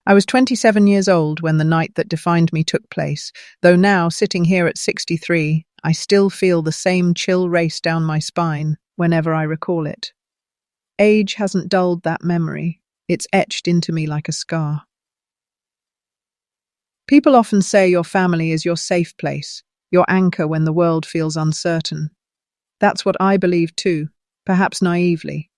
I was 27 years old when the night that defined me took place, though now, sitting here at 63, I still feel the same chill race down my spine whenever I recall it. Age hasn't dulled that memory. It's etched into me like a scar. People often say your family is your safe place, your anchor when the world feels uncertain. That's what I believed too, perhaps naively.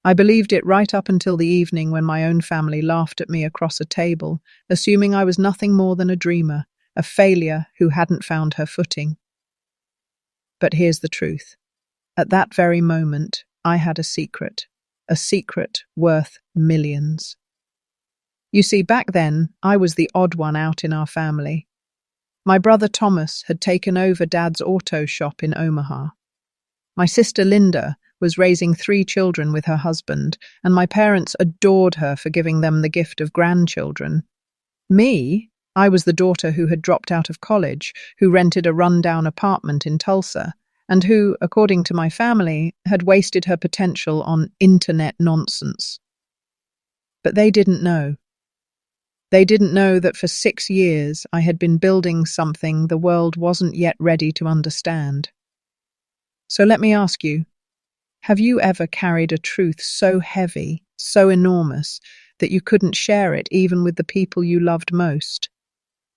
I believed it right up until the evening when my own family laughed at me across a table, assuming I was nothing more than a dreamer, a failure who hadn't found her footing. But here's the truth. At that very moment, I had a secret worth millions. You see, back then, I was the odd one out in our family. My brother Thomas had taken over Dad's auto shop in Omaha. My sister Linda was raising 3 children with her husband, and my parents adored her for giving them the gift of grandchildren. Me, I was the daughter who had dropped out of college, who rented a rundown apartment in Tulsa, and who, according to my family, had wasted her potential on internet nonsense. But they didn't know. They didn't know that for 6 years I had been building something the world wasn't yet ready to understand. So let me ask you, have you ever carried a truth so heavy, so enormous, that you couldn't share it even with the people you loved most?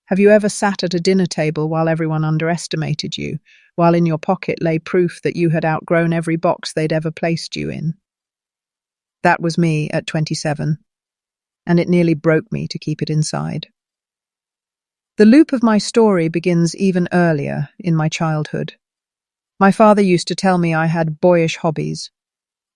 Have you ever sat at a dinner table while everyone underestimated you, while in your pocket lay proof that you had outgrown every box they'd ever placed you in? That was me at 27, and it nearly broke me to keep it inside. The loop of my story begins even earlier in my childhood. My father used to tell me I had boyish hobbies.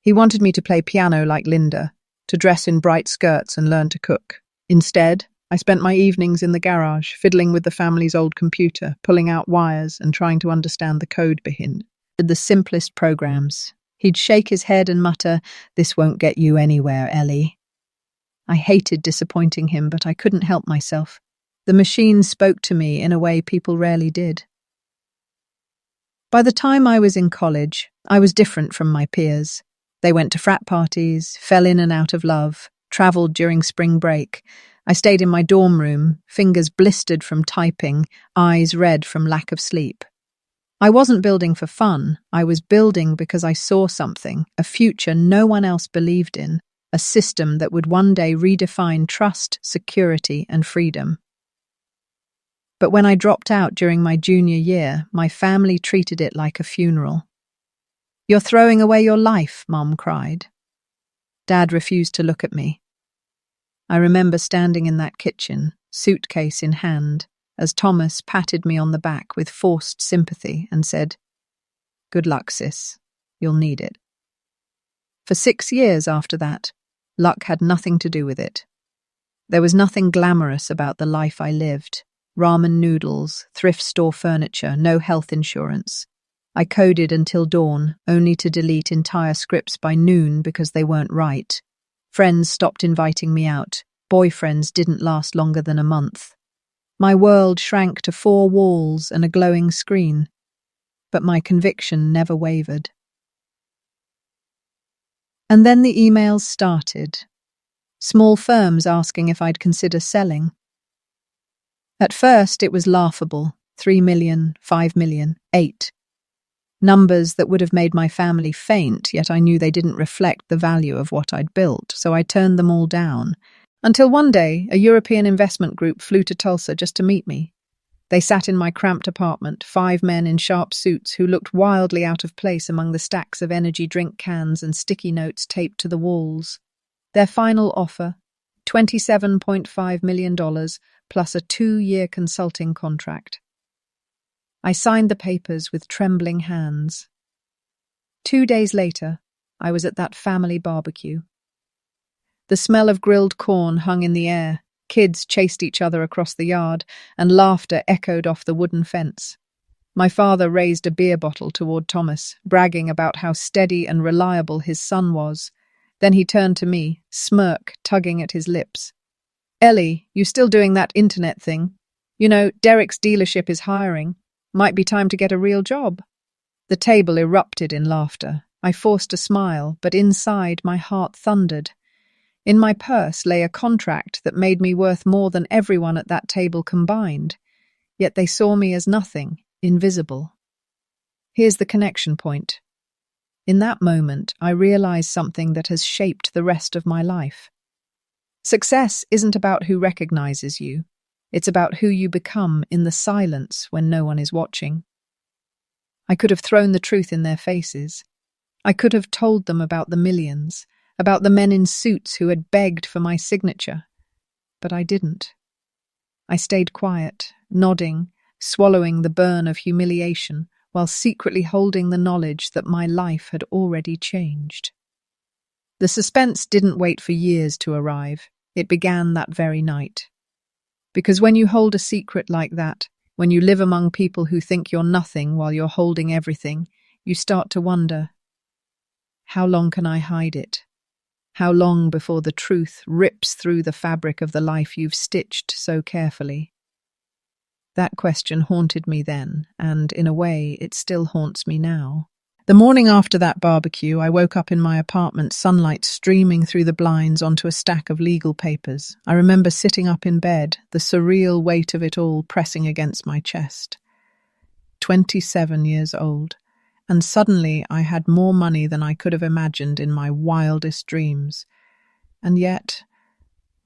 He wanted me to play piano like Linda, to dress in bright skirts and learn to cook. Instead, I spent my evenings in the garage, fiddling with the family's old computer, pulling out wires and trying to understand the code behind the simplest programs. He'd shake his head and mutter, "This won't get you anywhere, Ellie." I hated disappointing him, but I couldn't help myself. The machine spoke to me in a way people rarely did. By the time I was in college, I was different from my peers. They went to frat parties, fell in and out of love, travelled during spring break. I stayed in my dorm room, fingers blistered from typing, eyes red from lack of sleep. I wasn't building for fun. I was building because I saw something, a future no one else believed in, a system that would one day redefine trust, security, and freedom. But when I dropped out during my junior year, my family treated it like a funeral. "You're throwing away your life," Mom cried. Dad refused to look at me. I remember standing in that kitchen, suitcase in hand, as Thomas patted me on the back with forced sympathy and said, "Good luck, sis. You'll need it." For 6 years after that, luck had nothing to do with it. There was nothing glamorous about the life I lived. Ramen noodles, thrift store furniture, no health insurance. I coded until dawn, only to delete entire scripts by noon because they weren't right. Friends stopped inviting me out. Boyfriends didn't last longer than a month. My world shrank to 4 walls and a glowing screen. But my conviction never wavered. And then the emails started. Small firms asking if I'd consider selling. At first, it was laughable. 3 million, 5 million, 8. Numbers that would have made my family faint, yet I knew they didn't reflect the value of what I'd built, so I turned them all down. Until one day, a European investment group flew to Tulsa just to meet me. They sat in my cramped apartment, 5 men in sharp suits who looked wildly out of place among the stacks of energy drink cans and sticky notes taped to the walls. Their final offer, $27.5 million, plus a 2-year consulting contract. I signed the papers with trembling hands. 2 days later, I was at that family barbecue. The smell of grilled corn hung in the air, kids chased each other across the yard, and laughter echoed off the wooden fence. My father raised a beer bottle toward Thomas, bragging about how steady and reliable his son was. Then he turned to me, smirk tugging at his lips. "Ellie, you still doing that internet thing? You know, Derek's dealership is hiring. Might be time to get a real job." The table erupted in laughter. I forced a smile, but inside my heart thundered. In my purse lay a contract that made me worth more than everyone at that table combined, yet they saw me as nothing, invisible. Here's the connection point. In that moment, I realized something that has shaped the rest of my life. Success isn't about who recognizes you. It's about who you become in the silence when no one is watching. I could have thrown the truth in their faces. I could have told them about the millions, about the men in suits who had begged for my signature. But I didn't. I stayed quiet, nodding, swallowing the burn of humiliation, while secretly holding the knowledge that my life had already changed. The suspense didn't wait for years to arrive. It began that very night. Because when you hold a secret like that, when you live among people who think you're nothing while you're holding everything, you start to wonder, how long can I hide it? How long before the truth rips through the fabric of the life you've stitched so carefully? That question haunted me then, and in a way, it still haunts me now. The morning after that barbecue, I woke up in my apartment, sunlight streaming through the blinds onto a stack of legal papers. I remember sitting up in bed, the surreal weight of it all pressing against my chest. 27 years old, and suddenly I had more money than I could have imagined in my wildest dreams. And yet,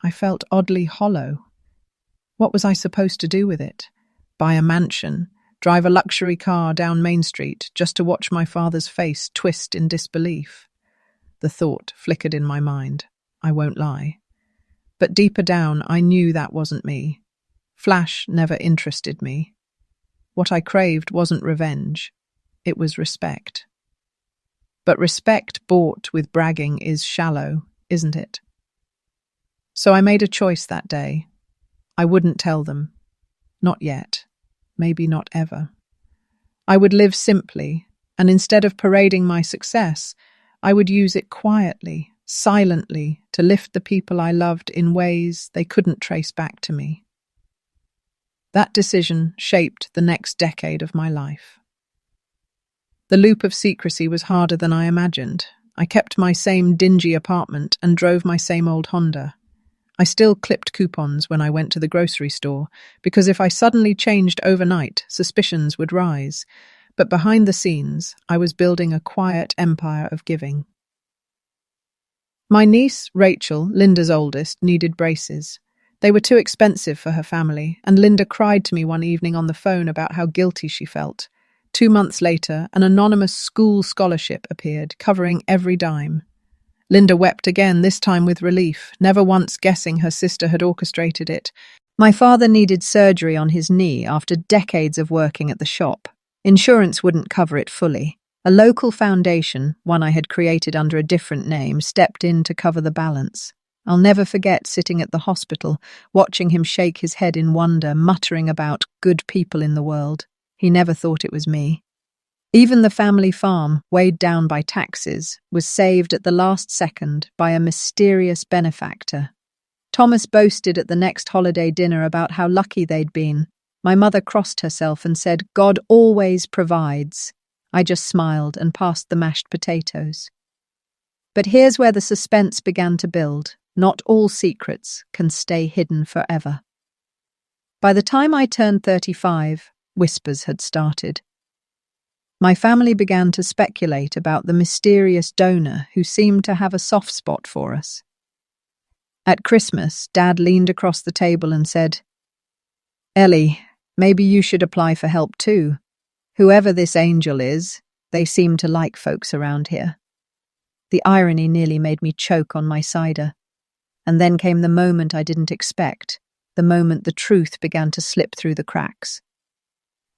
I felt oddly hollow. What was I supposed to do with it? Buy a mansion, drive a luxury car down Main Street just to watch my father's face twist in disbelief? The thought flickered in my mind, I won't lie. But deeper down, I knew that wasn't me. Flash never interested me. What I craved wasn't revenge. It was respect. But respect bought with bragging is shallow, isn't it? So I made a choice that day. I wouldn't tell them. Not yet. Maybe not ever. I would live simply, and instead of parading my success, I would use it quietly, silently, to lift the people I loved in ways they couldn't trace back to me. That decision shaped the next decade of my life. The loop of secrecy was harder than I imagined. I kept my same dingy apartment and drove my same old Honda. I still clipped coupons when I went to the grocery store, because if I suddenly changed overnight, suspicions would rise. But behind the scenes, I was building a quiet empire of giving. My niece, Rachel, Linda's oldest, needed braces. They were too expensive for her family, and Linda cried to me one evening on the phone about how guilty she felt. 2 months later, an anonymous school scholarship appeared, covering every dime. Linda wept again, this time with relief, never once guessing her sister had orchestrated it. My father needed surgery on his knee after decades of working at the shop. Insurance wouldn't cover it fully. A local foundation, one I had created under a different name, stepped in to cover the balance. I'll never forget sitting at the hospital, watching him shake his head in wonder, muttering about good people in the world. He never thought it was me. Even the family farm, weighed down by taxes, was saved at the last second by a mysterious benefactor. Thomas boasted at the next holiday dinner about how lucky they'd been. My mother crossed herself and said, "God always provides." I just smiled and passed the mashed potatoes. But here's where the suspense began to build. Not all secrets can stay hidden forever. By the time I turned 35, whispers had started. My family began to speculate about the mysterious donor who seemed to have a soft spot for us. At Christmas, Dad leaned across the table and said, "Ellie, maybe you should apply for help too. Whoever this angel is, they seem to like folks around here." The irony nearly made me choke on my cider. And then came the moment I didn't expect, the moment the truth began to slip through the cracks.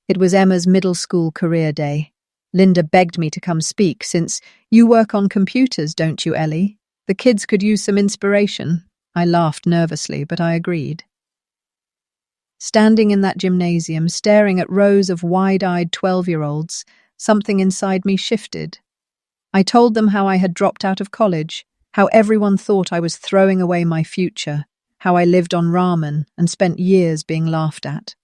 It was Emma's middle school career day. Linda begged me to come speak since, "You work on computers, don't you, Ellie? The kids could use some inspiration." I laughed nervously, but I agreed. Standing in that gymnasium, staring at rows of wide-eyed 12-year-olds, something inside me shifted. I told them how I had dropped out of college, how everyone thought I was throwing away my future, how I lived on ramen and spent years being laughed at.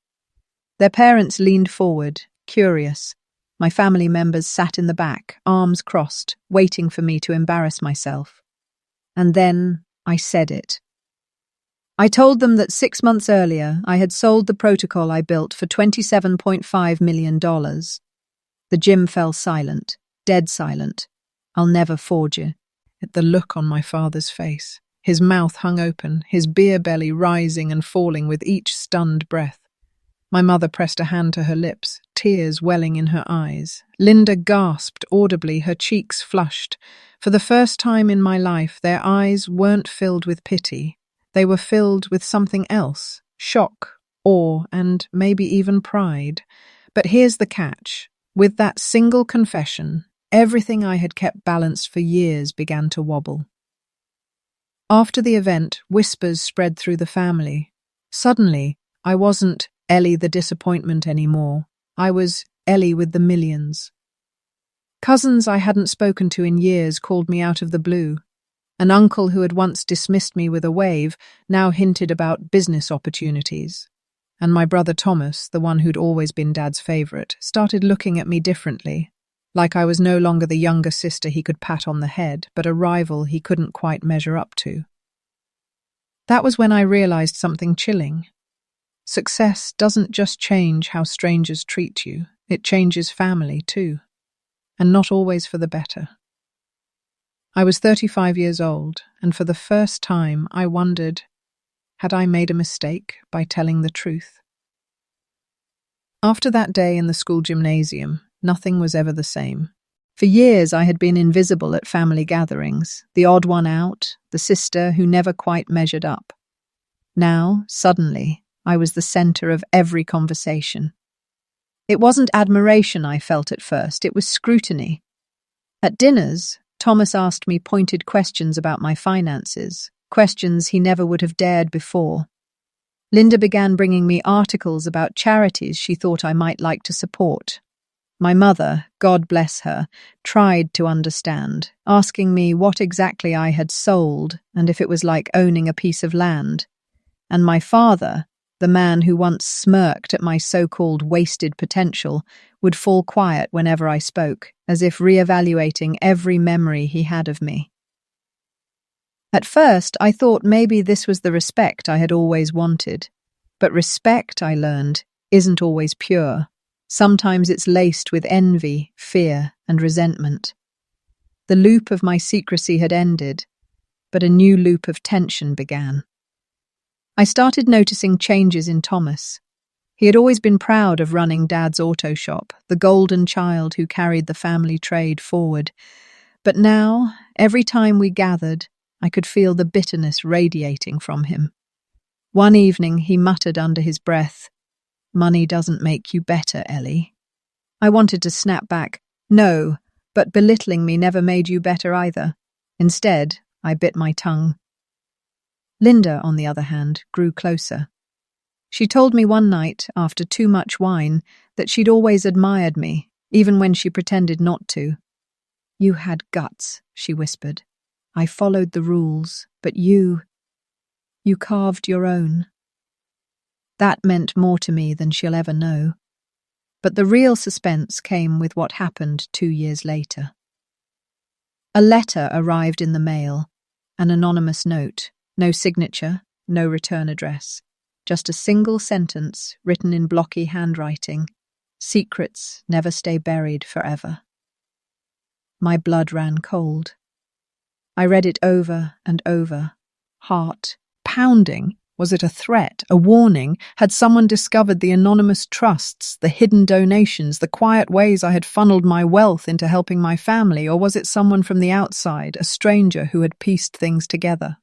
Their parents leaned forward, curious. My family members sat in the back, arms crossed, waiting for me to embarrass myself. And then I said it. I told them that 6 months earlier I had sold the protocol I built for $27.5 million. The gym fell silent, dead silent. I'll never forge you. At the look on my father's face, his mouth hung open, his beer belly rising and falling with each stunned breath. My mother pressed a hand to her lips, tears welling in her eyes. Linda gasped audibly, her cheeks flushed. For the first time in my life, their eyes weren't filled with pity. They were filled with something else, shock, awe, and maybe even pride. But here's the catch. With that single confession, everything I had kept balanced for years began to wobble. After the event, whispers spread through the family. Suddenly, I wasn't Ellie the disappointment anymore. I was Ellie with the millions. Cousins I hadn't spoken to in years called me out of the blue. An uncle who had once dismissed me with a wave now hinted about business opportunities. And my brother Thomas, the one who'd always been Dad's favourite, started looking at me differently, like I was no longer the younger sister he could pat on the head, but a rival he couldn't quite measure up to. That was when I realised something chilling. Success doesn't just change how strangers treat you, it changes family too, and not always for the better. I was 35 years old, and for the first time I wondered, had I made a mistake by telling the truth? After that day in the school gymnasium, nothing was ever the same. For years I had been invisible at family gatherings, the odd one out, the sister who never quite measured up. Now, suddenly, I was the centre of every conversation. It wasn't admiration I felt at first, it was scrutiny. At dinners, Thomas asked me pointed questions about my finances, questions he never would have dared before. Linda began bringing me articles about charities she thought I might like to support. My mother, God bless her, tried to understand, asking me what exactly I had sold and if it was like owning a piece of land. And my father, the man who once smirked at my so-called wasted potential, would fall quiet whenever I spoke, as if re-evaluating every memory he had of me. At first, I thought maybe this was the respect I had always wanted. But respect, I learned, isn't always pure. Sometimes it's laced with envy, fear, and resentment. The loop of my secrecy had ended, but a new loop of tension began. I started noticing changes in Thomas. He had always been proud of running Dad's auto shop, the golden child who carried the family trade forward. But now, every time we gathered, I could feel the bitterness radiating from him. One evening he muttered under his breath, "Money doesn't make you better, Ellie." I wanted to snap back, "No, but belittling me never made you better either." Instead, I bit my tongue. Linda, on the other hand, grew closer. She told me one night, after too much wine, that she'd always admired me, even when she pretended not to. "You had guts," she whispered. "I followed the rules, but you carved your own." That meant more to me than she'll ever know. But the real suspense came with what happened 2 years later. A letter arrived in the mail, an anonymous note, no signature, no return address, just a single sentence written in blocky handwriting. Secrets never stay buried forever. My blood ran cold. I read it over and over, heart pounding. Was it a threat, a warning? Had someone discovered the anonymous trusts, the hidden donations, the quiet ways I had funneled my wealth into helping my family, or was it someone from the outside, a stranger who had pieced things together?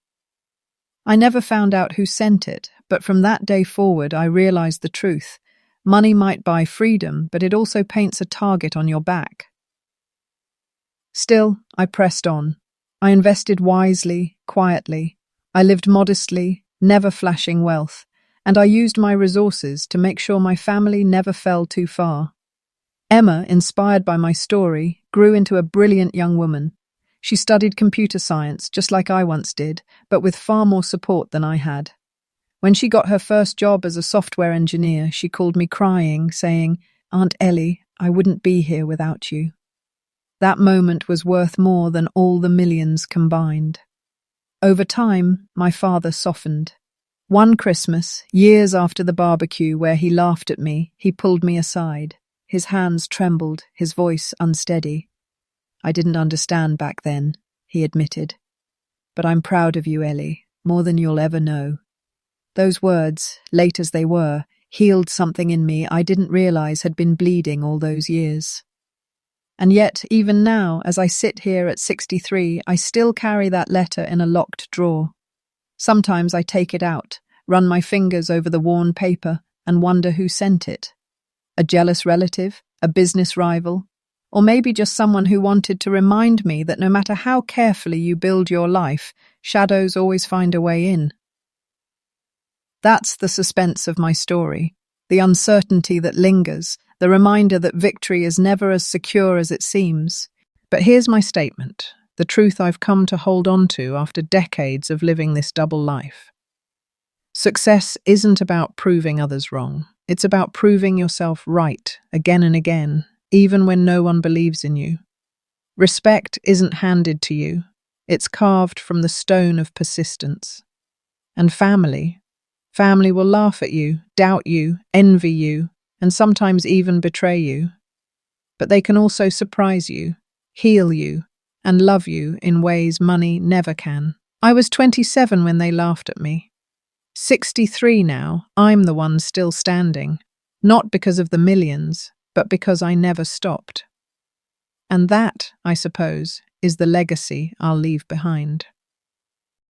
I never found out who sent it, but from that day forward I realized the truth. Money might buy freedom, but it also paints a target on your back. Still, I pressed on. I invested wisely, quietly. I lived modestly, never flashing wealth, and I used my resources to make sure my family never fell too far. Emma, inspired by my story, grew into a brilliant young woman. She studied computer science, just like I once did, but with far more support than I had. When she got her first job as a software engineer, she called me crying, saying, "Aunt Ellie, I wouldn't be here without you." That moment was worth more than all the millions combined. Over time, my father softened. One Christmas, years after the barbecue where he laughed at me, he pulled me aside. His hands trembled, his voice unsteady. "I didn't understand back then," he admitted. "But I'm proud of you, Ellie, more than you'll ever know." Those words, late as they were, healed something in me I didn't realize had been bleeding all those years. And yet, even now, as I sit here at 63, I still carry that letter in a locked drawer. Sometimes I take it out, run my fingers over the worn paper, and wonder who sent it. A jealous relative, a business rival, or maybe just someone who wanted to remind me that no matter how carefully you build your life, shadows always find a way in. That's the suspense of my story, the uncertainty that lingers, the reminder that victory is never as secure as it seems. But here's my statement, the truth I've come to hold on to after decades of living this double life. Success isn't about proving others wrong. It's about proving yourself right again and again, even when no one believes in you. Respect isn't handed to you. It's carved from the stone of persistence. And family will laugh at you, doubt you, envy you, and sometimes even betray you. But they can also surprise you, heal you, and love you in ways money never can. I was 27 when they laughed at me. 63 now, I'm the one still standing, not because of the millions, but because I never stopped. And that, I suppose, is the legacy I'll leave behind.